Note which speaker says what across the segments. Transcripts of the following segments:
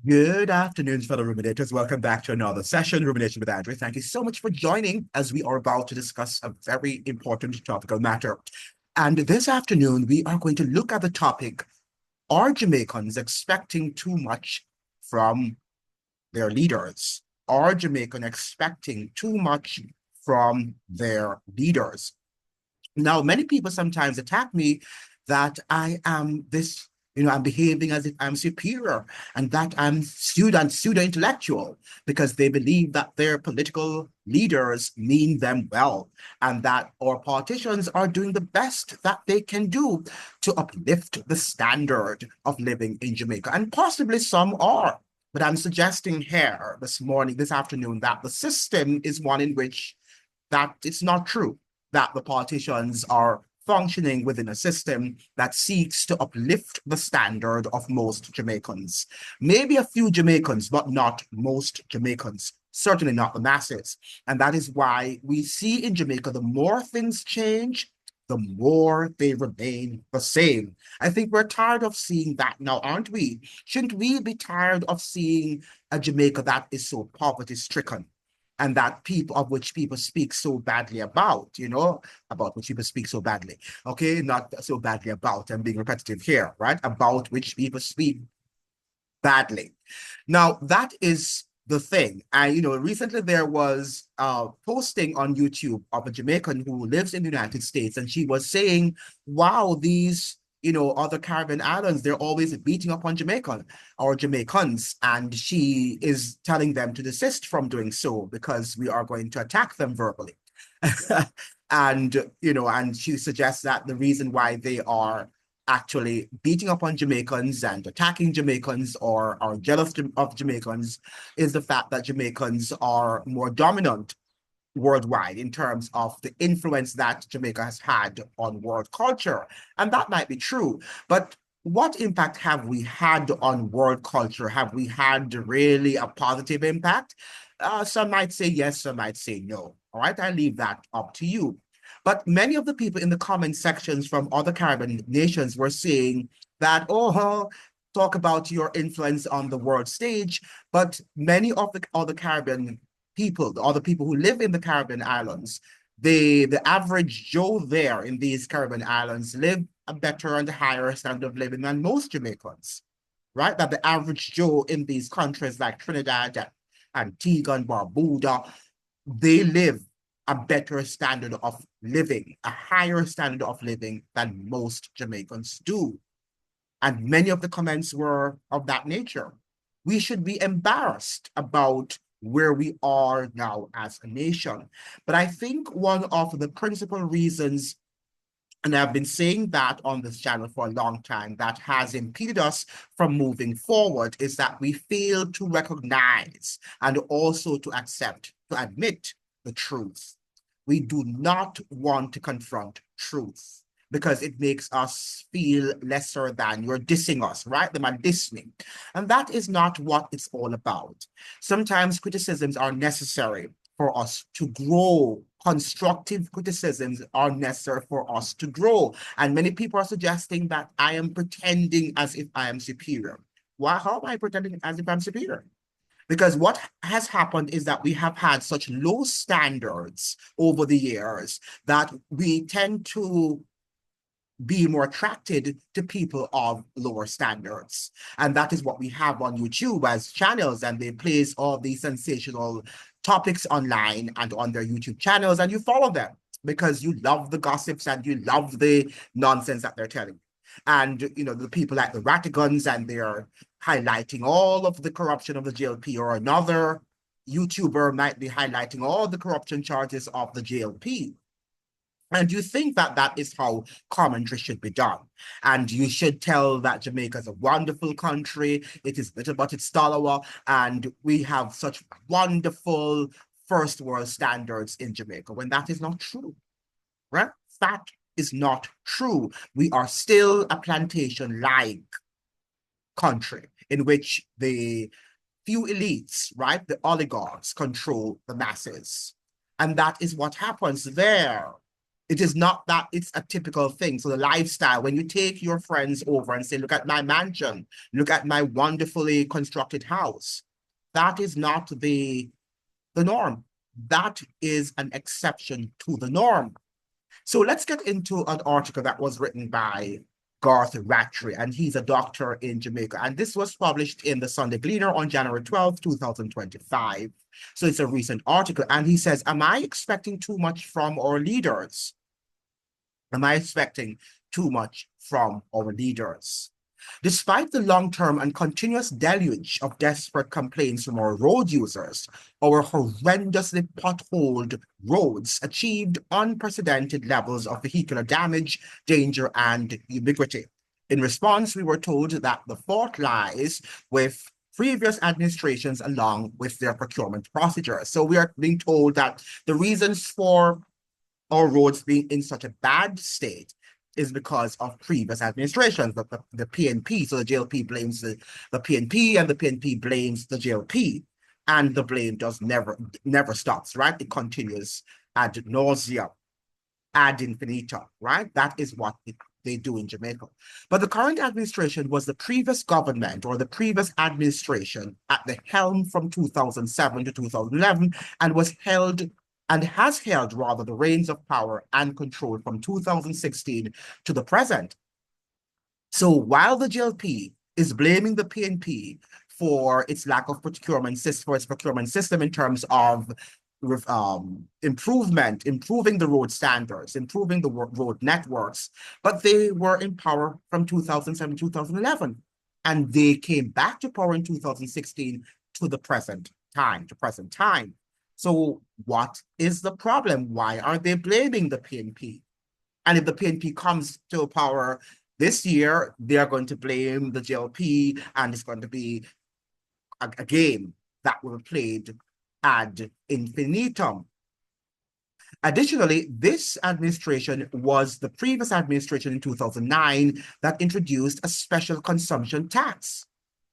Speaker 1: Good afternoon, fellow ruminators. Welcome back to another session, Rumination with Andrew. Thank you so much for joining as we are about to discuss a very important topical matter. And this afternoon, we are going to look at the topic, are Jamaicans expecting too much from their leaders? Are Jamaicans expecting too much from their leaders? Now, many people sometimes attack me that I am this, I'm behaving as if I'm superior and that I'm pseudo-intellectual because they believe that their political leaders mean them well and that our politicians are doing the best that they can do to uplift the standard of living in Jamaica. And possibly some are. But I'm suggesting here this afternoon, that the system is one in which that it's not true that the politicians are functioning within a system that seeks to uplift the standard of most Jamaicans. Maybe a few Jamaicans, but not most Jamaicans, certainly not the masses. And that is why we see in Jamaica, the more things change, the more they remain the same. I think we're tired of seeing that now, aren't we? Shouldn't we be tired of seeing a Jamaica that is so poverty stricken? And that people of which people speak so badly about which people speak so badly. Okay, not so badly about, I'm being repetitive here, right? About which people speak badly. Now, that is the thing. Recently there was a posting on YouTube of a Jamaican who lives in the United States, and she was saying, wow, these other Caribbean islands, they're always beating up on Jamaican or Jamaicans. And she is telling them to desist from doing so because we are going to attack them verbally. And she suggests that the reason why they are actually beating up on Jamaicans and attacking Jamaicans or are jealous of Jamaicans is the fact that Jamaicans are more dominant worldwide in terms of the influence that Jamaica has had on world culture. And that might be true, but what impact have we had on world culture? Have we had really a positive impact? Some might say yes, some might say no. All right, I leave that up to you. But many of the people in the comment sections from other Caribbean nations were saying that, oh, talk about your influence on the world stage. But many of the other Caribbean people, the other people who live in the Caribbean islands, the average Joe there in these Caribbean islands live a better and higher standard of living than most Jamaicans, right? That the average Joe in these countries like Trinidad and Antigua and Barbuda, they live a better standard of living, a higher standard of living than most Jamaicans do. And many of the comments were of that nature. We should be embarrassed about where we are now as a nation. But I think one of the principal reasons, and I've been saying that on this channel for a long time, that has impeded us from moving forward is that we fail to recognize and also to accept, to admit the truth. We do not want to confront truth because it makes us feel lesser than. You're dissing us, right? The man diss me. And that is not what it's all about. Sometimes criticisms are necessary for us to grow. Constructive criticisms are necessary for us to grow. And many people are suggesting that I am pretending as if I am superior. Why? How am I pretending as if I'm superior? Because what has happened is that we have had such low standards over the years that we tend to be more attracted to people of lower standards. And that is what we have on YouTube as channels, and they place all these sensational topics online and on their YouTube channels, and you follow them because you love the gossips and you love the nonsense that they're telling you. And the people like the Rattigans, and they're highlighting all of the corruption of the JLP, or another YouTuber might be highlighting all the corruption charges of the JLP. And you think that that is how commentary should be done. And you should tell that Jamaica is a wonderful country. It is little but it's Talawa. And we have such wonderful first world standards in Jamaica, when that is not true, right? That is not true. We are still a plantation-like country in which the few elites, right, the oligarchs, control the masses. And that is what happens there. It is not that it's a typical thing. So the lifestyle, when you take your friends over and say, look at my mansion, look at my wonderfully constructed house, that is not the norm. That is an exception to the norm. So let's get into an article that was written by Garth Rattry, and he's a doctor in Jamaica. And this was published in the Sunday Gleaner on January 12th, 2025. So it's a recent article. And he says, am I expecting too much from our leaders? Am I expecting too much from our leaders? Despite the long-term and continuous deluge of desperate complaints from our road users, our horrendously potholed roads achieved unprecedented levels of vehicular damage, danger, and ubiquity. In response, we were told that the fault lies with previous administrations along with their procurement procedures. So we are being told that the reasons for our roads being in such a bad state is because of previous administrations, the PNP. So the JLP blames the PNP, and the PNP blames the JLP. And the blame does never stops, right? It continues ad nauseam, ad infinitum, right? That is what they do in Jamaica. But the current administration was the previous government or the previous administration at the helm from 2007 to 2011 and was held and has held rather the reins of power and control from 2016 to the present. So while the GLP is blaming the PNP for its lack of procurement system in terms of improving the road standards, improving the road networks, but they were in power from 2007, 2011, and they came back to power in 2016 to the present time. So what is the problem? Why are they blaming the PNP? And if the PNP comes to power this year, they are going to blame the JLP, and it's going to be a game that will be played ad infinitum. Additionally, this administration was the previous administration in 2009 that introduced a special consumption tax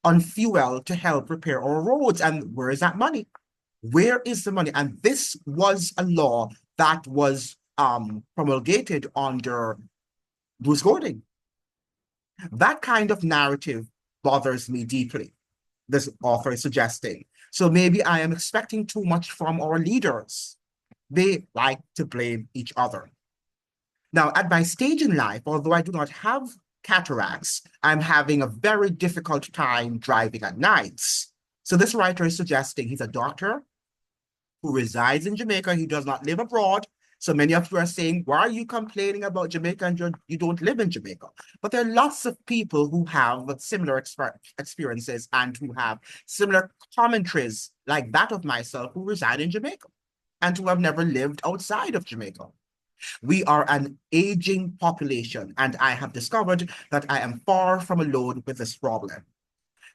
Speaker 1: on fuel to help repair our roads. And where is that money? Where is the money? And this was a law that was promulgated under Bruce Gordon. That kind of narrative bothers me deeply, this author is suggesting. So maybe I am expecting too much from our leaders. They like to blame each other. Now, at my stage in life, although I do not have cataracts, I'm having a very difficult time driving at nights. So this writer is suggesting he's a doctor who resides in Jamaica. He does not live abroad. So many of you are saying, why are you complaining about Jamaica and you don't live in Jamaica? But there are lots of people who have similar experiences and who have similar commentaries like that of myself who reside in Jamaica and who have never lived outside of Jamaica. We are an aging population, and I have discovered that I am far from alone with this problem.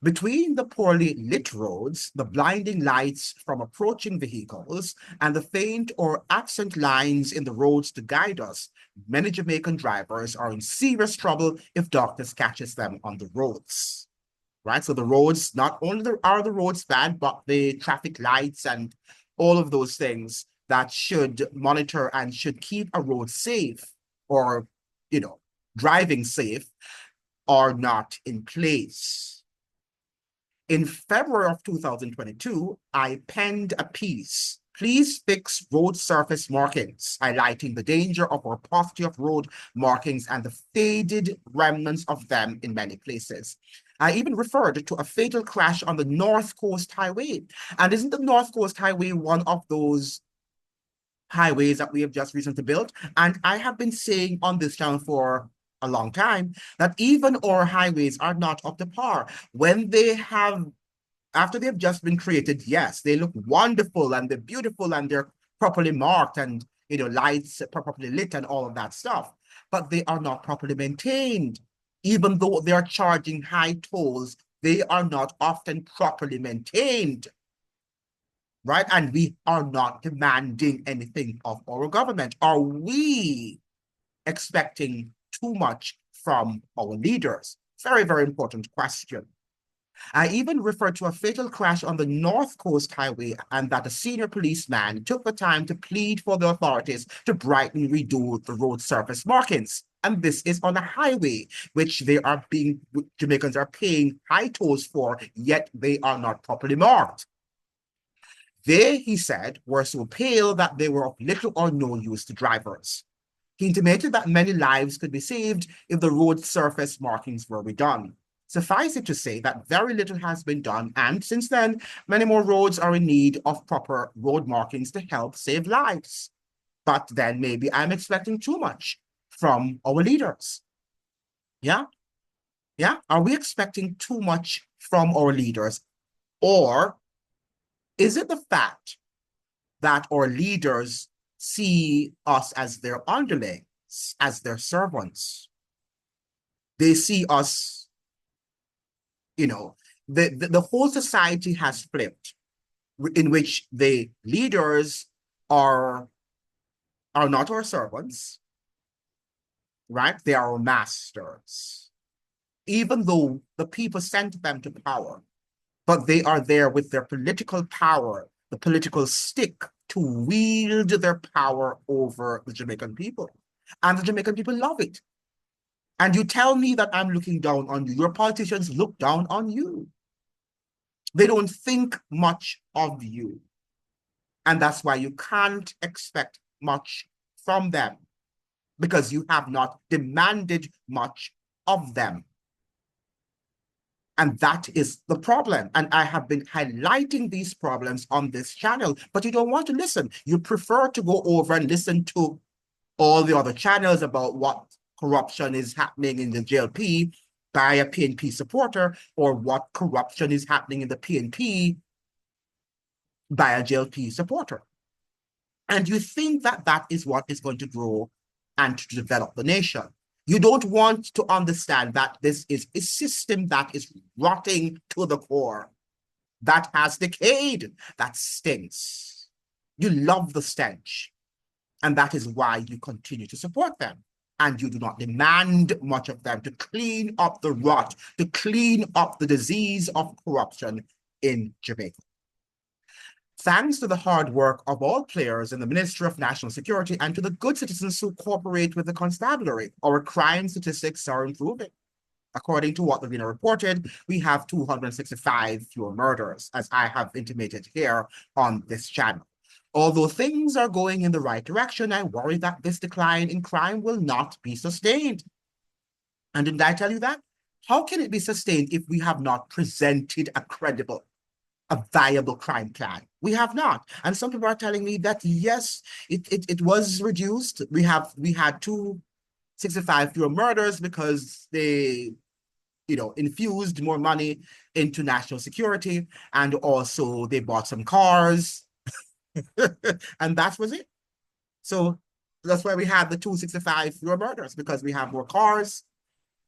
Speaker 1: Between the poorly lit roads, the blinding lights from approaching vehicles, and the faint or absent lines in the roads to guide us, many Jamaican drivers are in serious trouble if darkness catches them on the roads. Right? So the roads, not only are the roads bad, but the traffic lights and all of those things that should monitor and should keep a road safe or, driving safe are not in place. In February of 2022, I penned a piece, "Please Fix Road Surface Markings," highlighting the danger of our paucity of road markings and the faded remnants of them in many places. I even referred to a fatal crash on the North Coast Highway. And isn't the North Coast Highway one of those highways that we have just recently built? And I have been saying on this channel for a long time that even our highways are not up to par. After they've just been created, yes, they look wonderful and they're beautiful and they're properly marked and, lights properly lit and all of that stuff, but they are not properly maintained. Even though they are charging high tolls, they are not often properly maintained. Right? And we are not demanding anything of our government. Are we expecting too much from our leaders? Very, very important question. I even referred to a fatal crash on the North Coast Highway and that a senior policeman took the time to plead for the authorities to brightly redo the road surface markings. And this is on a highway, which Jamaicans are paying high tolls for, yet they are not properly marked. They, he said, were so pale that they were of little or no use to drivers. He intimated that many lives could be saved if the road surface markings were redone. Suffice it to say that very little has been done, and since then, many more roads are in need of proper road markings to help save lives. But then maybe I'm expecting too much from our leaders. Yeah? Yeah? Are we expecting too much from our leaders? Or is it the fact that our leaders see us as their underlings, as their servants? They see us, the whole society has flipped, in which the leaders are not our servants, right? They are our masters, even though the people sent them to power, but they are there with their political power, the political stick, to wield their power over the Jamaican people. And the Jamaican people love it. And you tell me that I'm looking down on you. Your politicians look down on you. They don't think much of you. And that's why you can't expect much from them, because you have not demanded much of them. And that is the problem. And I have been highlighting these problems on this channel, but you don't want to listen. You prefer to go over and listen to all the other channels about what corruption is happening in the JLP by a PNP supporter, or what corruption is happening in the PNP by a JLP supporter. And you think that that is what is going to grow and to develop the nation. You don't want to understand that this is a system that is rotting to the core, that has decayed, that stinks. You love the stench. And that is why you continue to support them. And you do not demand much of them to clean up the rot, to clean up the disease of corruption in Jamaica. Thanks to the hard work of all players in the Ministry of National Security and to the good citizens who cooperate with the constabulary, our crime statistics are improving. According to what the Gleaner reported, we have 265 fewer murders, as I have intimated here on this channel. Although things are going in the right direction, I worry that this decline in crime will not be sustained. And didn't I tell you that? How can it be sustained if we have not presented a viable crime plan? We have not. And some people are telling me that, yes, it was reduced. We had 265 fewer murders because they infused more money into national security, and also they bought some cars. And that was it. So that's why we had the 265 fewer murders, because we have more cars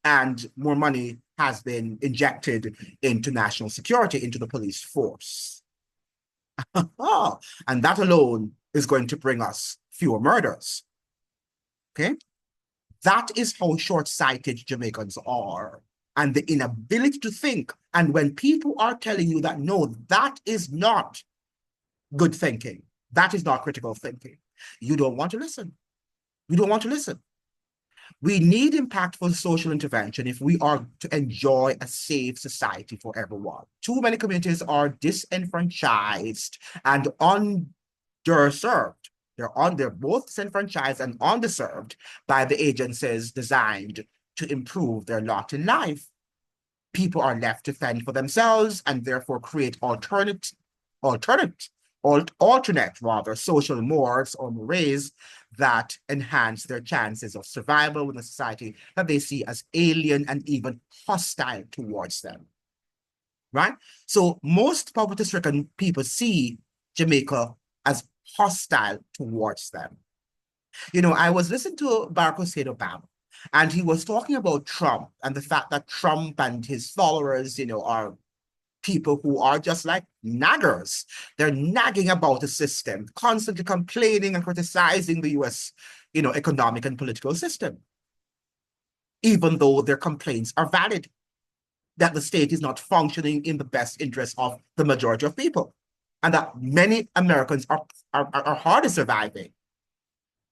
Speaker 1: and more money has been injected into national security, into the police force. Oh, and that alone is going to bring us fewer murders. Okay? That is how short-sighted Jamaicans are, and the inability to think. And when people are telling you that, no, that is not good thinking, that is not critical thinking, you don't want to listen. You don't want to listen. We need impactful social intervention if we are to enjoy a safe society for everyone. Too many communities are disenfranchised and underserved. They're both disenfranchised and underserved by the agencies designed to improve their lot in life. People are left to fend for themselves and therefore create alternate social mores or mores that enhance their chances of survival within a society that they see as alien and even hostile towards them. Right? So most poverty-stricken people see Jamaica as hostile towards them. I was listening to Barack Hussein Obama, and he was talking about Trump and the fact that Trump and his followers, are people who are just like naggers. They're nagging about the system, constantly complaining and criticizing the US, economic and political system, even though their complaints are valid. that the state is not functioning in the best interest of the majority of people, and that many Americans are hardly surviving.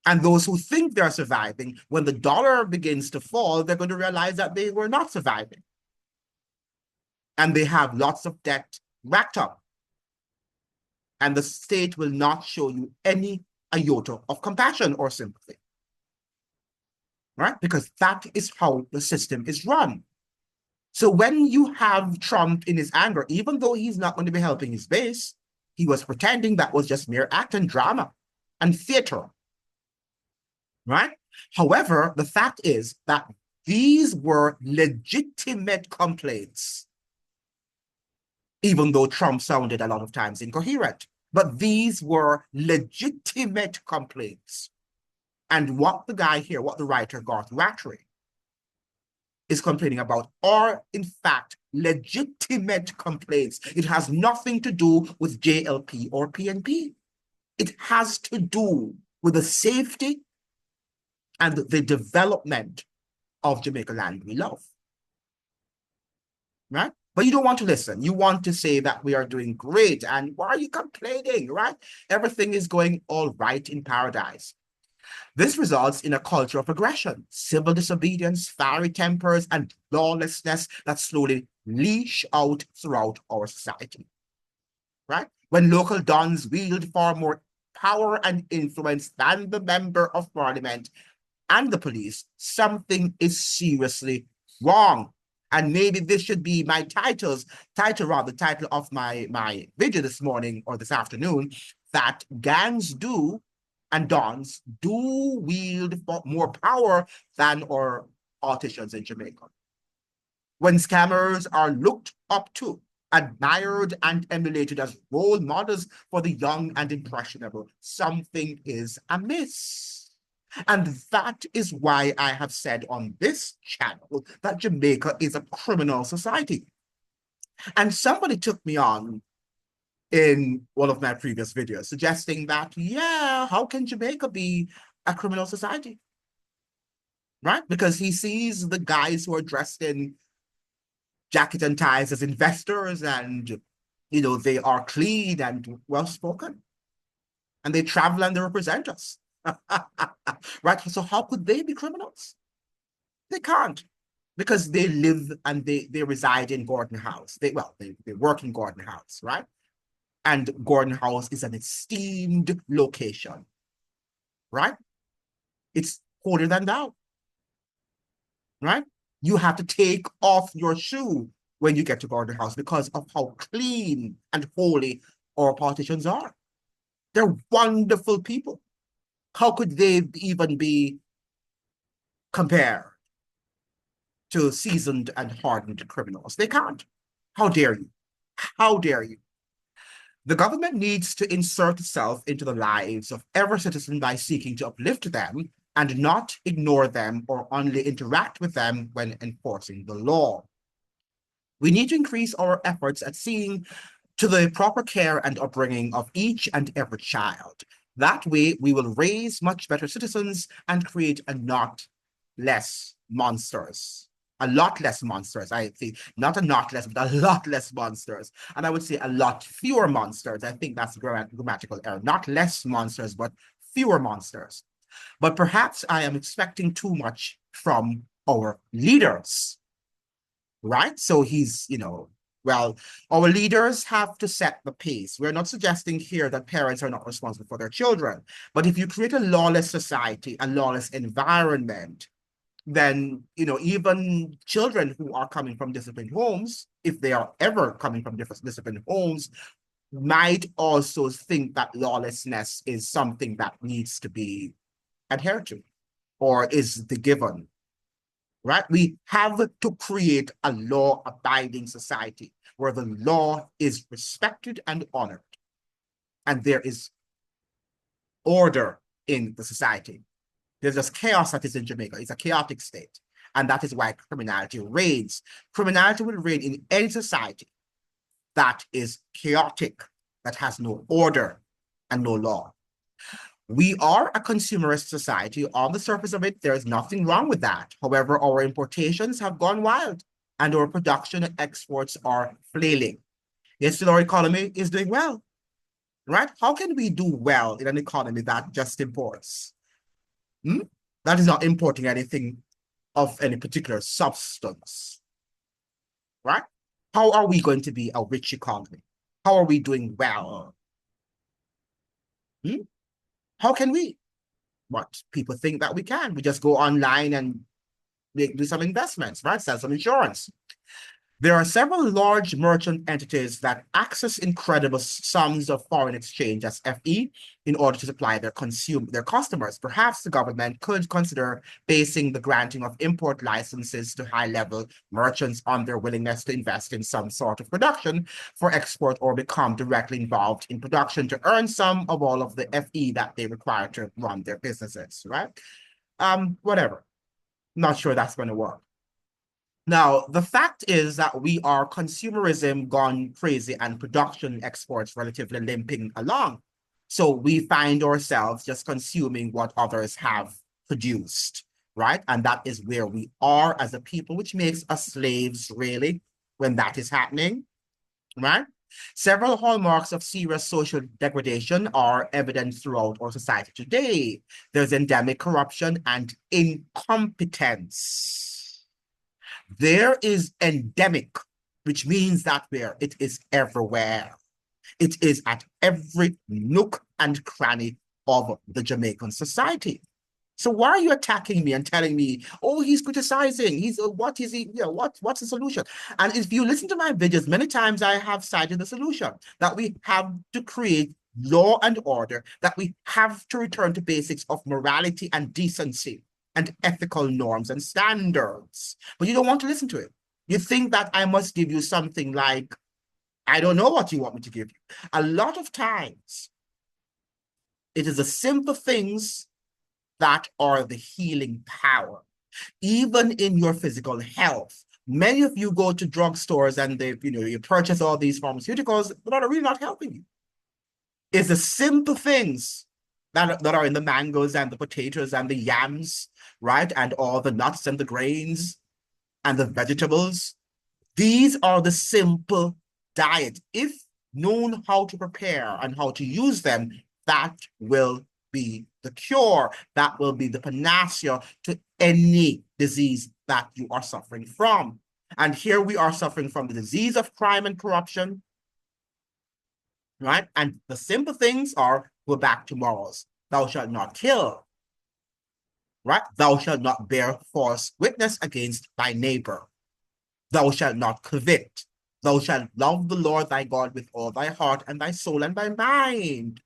Speaker 1: And those who think they're surviving, when the dollar begins to fall, they're going to realize that they were not surviving. And they have lots of debt racked up. And the state will not show you any iota of compassion or sympathy. Right? Because that is how the system is run. So when you have Trump in his anger, even though he's not going to be helping his base, he was pretending that was just mere act and drama and theater. Right? However, the fact is that these were legitimate complaints, even though Trump sounded a lot of times incoherent. But these were legitimate complaints. And what the guy here, what the writer Garth Rattry is complaining about are, in fact, legitimate complaints. It has nothing to do with JLP or PNP. It has to do with the safety and the development of Jamaica land we love. Right? But you don't want to listen. You want to say that we are doing great. And why are you complaining, right? Everything is going all right in paradise. This results in a culture of aggression, civil disobedience, fiery tempers, and lawlessness that slowly leash out throughout our society. Right? When local dons wield far more power and influence than the member of parliament and the police, something is seriously wrong. And maybe this should be my title of my video this morning or this afternoon, that gangs do and dons do wield more power than our politicians in Jamaica. When scammers are looked up to, admired, and emulated as role models for the young and impressionable, something is amiss. And that is why I have said on this channel that Jamaica is a criminal society. And somebody took me on in one of my previous videos, suggesting that, yeah, how can Jamaica be a criminal society? Right? Because he sees the guys who are dressed in jacket and ties as investors, and, you know, they are clean and well-spoken. And they travel and they represent us. Right? So how could they be criminals? They can't. Because they live and they reside in Gordon House. They work in Gordon House, right? And Gordon House is an esteemed location, right? It's holier than thou, right? You have to take off your shoe when you get to Gordon House because of how clean and holy our politicians are. They're wonderful people. How could they even be compared to seasoned and hardened criminals? They can't. How dare you? How dare you? The government needs to insert itself into the lives of every citizen by seeking to uplift them and not ignore them or only interact with them when enforcing the law. We need to increase our efforts at seeing to the proper care and upbringing of each and every child. That way, we will raise much better citizens and create a lot less monsters. A lot less monsters, I think. Not a not less, but a lot less monsters. And I would say a lot fewer monsters. I think that's a grammatical error. Not less monsters, but fewer monsters. But perhaps I am expecting too much from our leaders, right? So he's, well, our leaders have to set the pace. We're not suggesting here that parents are not responsible for their children. But if you create a lawless society, a lawless environment, then, even children who are coming from disciplined homes, if they are ever coming from different disciplined homes, might also think that lawlessness is something that needs to be adhered to or is the given, right? We have to create a law-abiding society where the law is respected and honored, and there is order in the society. There's just chaos that is in Jamaica. It's a chaotic state. And that is why criminality reigns. Criminality will reign in any society that is chaotic, that has no order and no law. We are a consumerist society. On the surface of it, there is nothing wrong with that. However, our importations have gone wild. and our production and exports are flailing. Yet still our economy is doing well, right? How can we do well in an economy that just imports? Hmm? That is not importing anything of any particular substance, right? How are we going to be a rich economy? How are we doing well? Hmm? How can we? What people think that we can. We just go online and do some investments, right? Sell some insurance. There are several large merchant entities that access incredible sums of foreign exchange as FE in order to supply their customers. Perhaps the government could consider basing the granting of import licenses to high-level merchants on their willingness to invest in some sort of production for export or become directly involved in production to earn some of all of the FE that they require to run their businesses, right? Whatever. Not sure that's going to work. Now, the fact is that we are consumerism gone crazy and production exports relatively limping along. So we find ourselves just consuming what others have produced, right? And that is where we are as a people, which makes us slaves, really, when that is happening, right? Several hallmarks of serious social degradation are evident throughout our society today. There's endemic corruption and incompetence. There is endemic, which means that where it is everywhere. It is at every nook and cranny of the Jamaican society. So why are you attacking me and telling me, oh, he's criticizing, what is he, what's the solution? And if you listen to my videos, many times I have cited the solution, that we have to create law and order, that we have to return to basics of morality and decency and ethical norms and standards. But you don't want to listen to it. You think that I must give you something like, I don't know what you want me to give you. A lot of times, it is the simple things that are the healing power, even in your physical health. Many of you go to drugstores and you purchase all these pharmaceuticals that are really not helping you. It's the simple things that are in the mangoes and the potatoes and the yams, right? And all the nuts and the grains and the vegetables. These are the simple diet. If known how to prepare and how to use them, that will be the cure. That will be the panacea to any disease that you are suffering from. And here we are suffering from the disease of crime and corruption, right? And the simple things are, go back to morals. Thou shalt not kill, right? Thou shalt not bear false witness against thy neighbor. Thou shalt not covet. Thou shalt love the Lord thy God with all thy heart and thy soul and thy mind.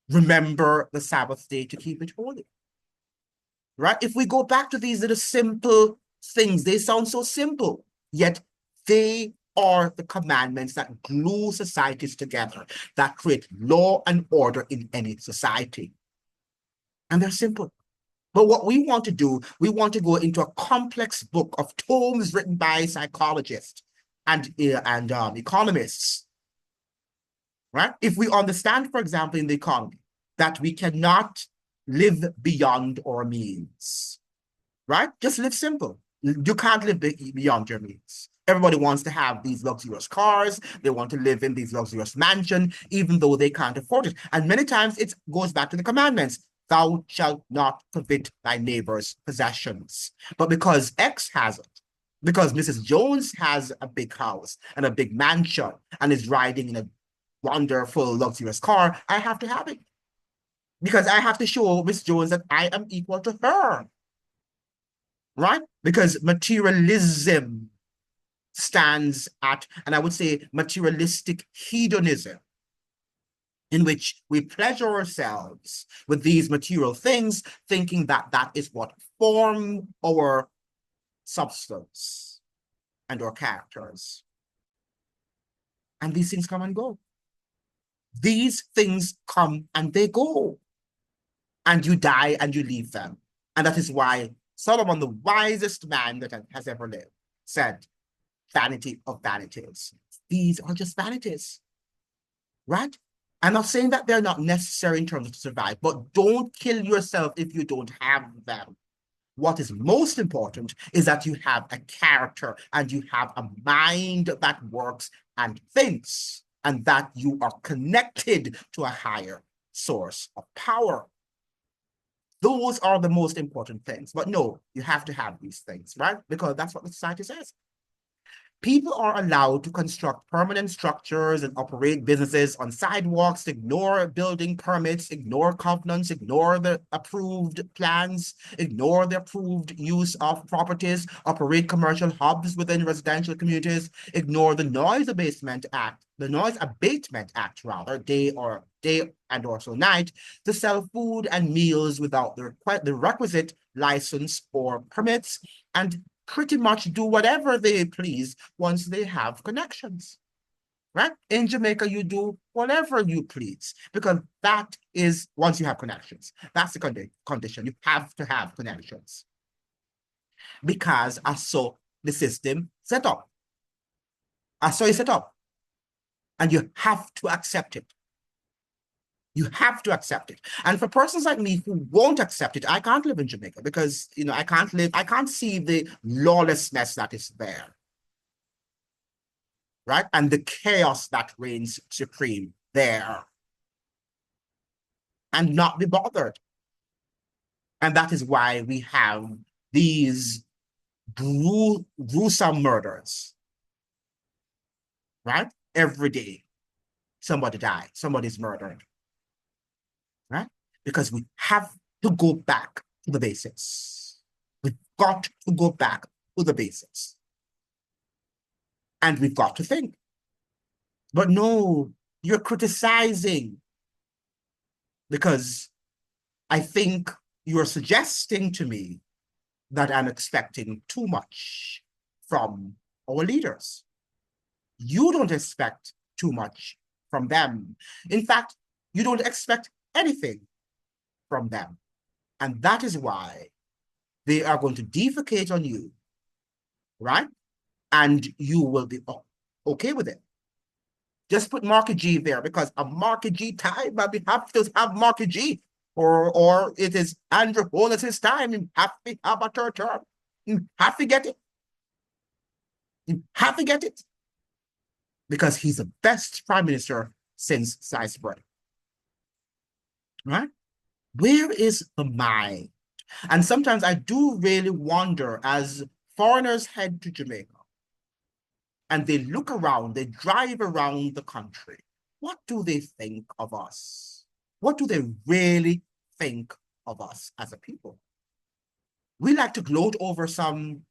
Speaker 1: Remember the Sabbath day to keep it holy. Right? If we go back to these little simple things, they sound so simple, yet they are the commandments that glue societies together, that create law and order in any society. And they're simple. But what we want to do, we want to go into a complex book of tomes written by psychologists and economists, right? If we understand, for example, in the economy, that we cannot live beyond our means, right? Just live simple. You can't live beyond your means. Everybody wants to have these luxurious cars. They want to live in these luxurious mansions, even though they can't afford it. And many times it goes back to the commandments. Thou shalt not covet thy neighbor's possessions. But because X has it, because Mrs. Jones has a big house and a big mansion and is riding in a wonderful, luxurious car, I have to have it. Because I have to show Miss Jones that I am equal to her. Right? Because materialism stands at, and I would say materialistic hedonism, in which we pleasure ourselves with these material things, thinking that that is what form our substance and our characters. And these things come and go. These things come and they go. And you die and you leave them. And that is why Solomon, the wisest man that has ever lived, said, vanity of vanities. These are just vanities, right? I'm not saying that they're not necessary in terms of to survive, but don't kill yourself if you don't have them, what is most important is that you have a character and you have a mind that works and thinks, and that you are connected to a higher source of power. Those are the most important things. But no, you have to have these things, right? Because that's what the society says. People are allowed to construct permanent structures and operate businesses on sidewalks, ignore building permits, ignore covenants, ignore the approved plans, ignore the approved use of properties, operate commercial hubs within residential communities, ignore the Noise Abatement Act, rather, day and also night, to sell food and meals without the requisite license or permits, and pretty much do whatever they please once they have connections, right? In Jamaica, you do whatever you please, because that is, once you have connections, that's the condition. You have to have connections, because so the system set up. So it's set up, and you have to accept it. You have to accept it. And for persons like me who won't accept it, I can't live in Jamaica, because, I can't see the lawlessness that is there, right? And the chaos that reigns supreme there, and not be bothered. And that is why we have these gruesome murders, right? Every day, somebody dies, somebody's murdered, right? Because we have to go back to the basics. We've got to go back to the basics. And we've got to think. But no, you're criticizing, because I think you're suggesting to me that I'm expecting too much from our leaders. You don't expect too much from them. In fact, you don't expect anything from them. And that is why they are going to defecate on you, right? And you will be okay with it. Just put Marky G there, because a Marky G time, but we have to have Marky G. Or it is Andrew Holness' time. You have to have a third term. You have to get it. You have to get it. Because he's the best prime minister since sliced bread. Right? Where is the mind? And sometimes I do really wonder, as foreigners head to Jamaica and they look around, they drive around the country, what do they think of us? What do they really think of us as a people? We like to gloat over some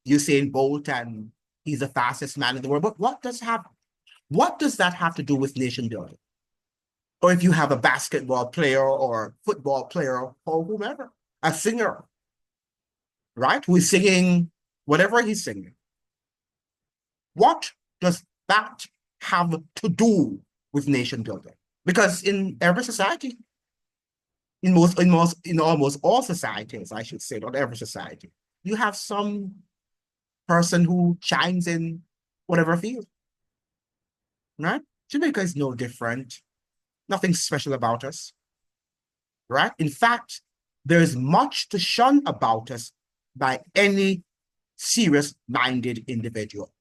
Speaker 1: Usain Bolt and he's the fastest man in the world, but what does that have to do with nation building? Or if you have a basketball player or football player or whomever, a singer, right, who is singing whatever he's singing, what does that have to do with nation building? Because in every society, in almost all societies, I should say, not every society, you have some person who shines in whatever field, right? Jamaica is no different. Nothing special about us, right? In fact, there is much to shun about us by any serious-minded individual.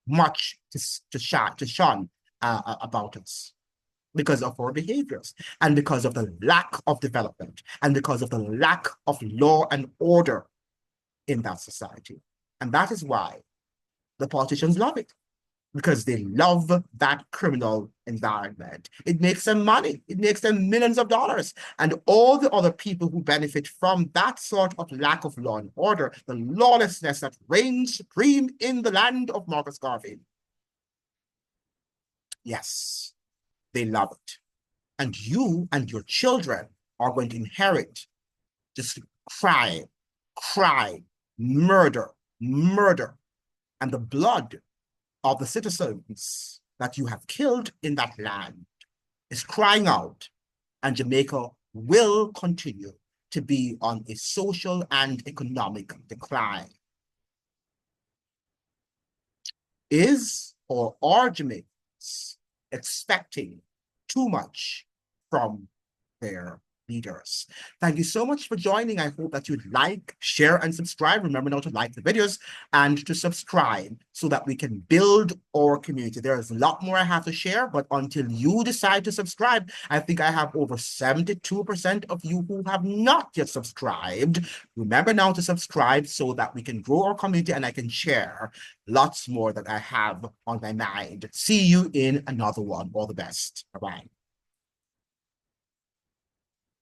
Speaker 1: Much to shun about us, because of our behaviors, and because of the lack of development, and because of the lack of law and order in that society. And that is why the politicians love it, because they love that criminal environment. It makes them money. It makes them millions of dollars. And all the other people who benefit from that sort of lack of law and order, the lawlessness that reigns supreme in the land of Marcus Garvey. Yes, they love it. And you and your children are going to inherit just crime, murder, and the blood of the citizens that you have killed in that land is crying out, and Jamaica will continue to be on a social and economic decline. Is or are Jamaicans expecting too much from their leaders. Thank you so much for joining. I hope that you'd like, share, and subscribe. Remember now to like the videos and to subscribe so that we can build our community. There's a lot more I have to share, but until you decide to subscribe, I think I have over 72% of you who have not yet subscribed. Remember now to subscribe so that we can grow our community and I can share lots more that I have on my mind. See you in another one. All the best. Bye-bye.